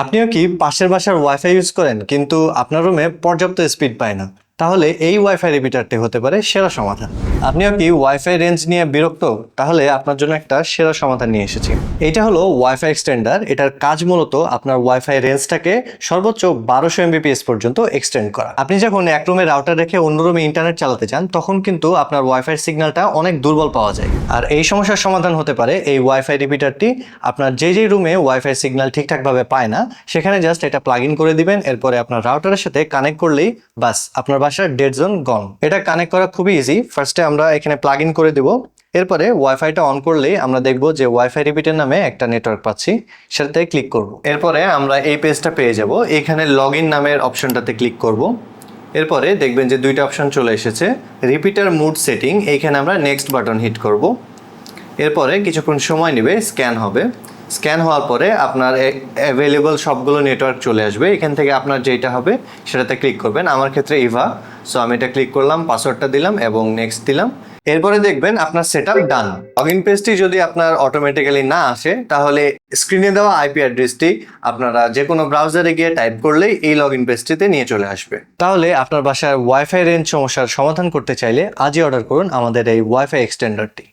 আপনিও কি পাশের বাসার ওয়াইফাই ইউজ করেন কিন্তু আপনার রুমে পর্যাপ্ত স্পিড পায় না? তাহলে এই ওয়াইফাই রিপিটারটি হতে পারে সেরা সমাধান। আপনিও কি ওয়াইফাই রেঞ্জ নিয়ে বিরক্ত? তাহলে আপনার জন্য একটা সেরা সমাধান নিয়ে এসেছি। এটা হলো ওয়াইফাই এক্সটেন্ডার। এটার কাজ মূলত আপনার ওয়াইফাই রেঞ্জটাকে সর্বোচ্চ 1200 এমবিপিএস পর্যন্ত এক্সটেন্ড করা। আপনি যখন এক রুমে রাউটার রেখে অন্য রুমে ইন্টারনেট চালাতে চান তখন কিন্তু আপনার ওয়াইফাই সিগন্যালটা অনেক দুর্বল পাওয়া যায়। আর এই সমস্যার সমাধান হতে পারে এই ওয়াইফাই রিপিটারটি। আপনার যে রুমে ওয়াইফাই সিগন্যাল ঠিকঠাকভাবে পায় না সেখানে জাস্ট এটা প্লাগ ইন করে দিবেন। এরপরে আপনার রাউটারের সাথে কানেক্ট করলেই বাস আপনার বাসার ডেড জোন গন। এটা কানেক্ট করা খুবই ইজি। ফার্স্টে আমরা এখানে প্লাগ ইন করে দেব। এরপরে ওয়াইফাইটা অন করলেই আমরা দেখব যে ওয়াইফাই রিপিটার নামে একটা নেটওয়ার্ক পাচ্ছি, সেটাতে ক্লিক করব। এরপরে আমরা এই পেজটা পেয়ে যাব। এখানে লগ ইন নামের অপশনটাতে ক্লিক করব। এরপরে দেখবেন যে দুইটা অপশন চলে এসেছে, রিপিটার মুড সেটিং। এইখানে আমরা নেক্সট বাটন হিট করব। এরপরে কিছুক্ষণ সময় নেবে, স্ক্যান হবে। স্ক্যান হওয়ার পরে আপনার অ্যাভেলেবল সবগুলো নেটওয়ার্ক চলে আসবে। এখান থেকে আপনার যেটা হবে সেটাতে ক্লিক করবেন। আমার ক্ষেত্রে ইভা, সো আমি এটা ক্লিক করলাম, পাসওয়ার্ডটা দিলাম এবং নেক্সট দিলাম। এরপরে দেখবেন আপনার সেটআপ ডান। লগ ইন পেজটি যদি আপনার অটোমেটিক্যালি না আসে তাহলে স্ক্রিনে দেওয়া আইপি অ্যাড্রেসটি আপনারা যে কোনো ব্রাউজারে গিয়ে টাইপ করলেই এই লগ ইন পেজটিতে নিয়ে চলে আসবে। তাহলে আপনার বাসায় ওয়াইফাই রেঞ্জ সমস্যার সমাধান করতে চাইলে আজই অর্ডার করুন আমাদের এই ওয়াইফাই এক্সটেন্ডারটি।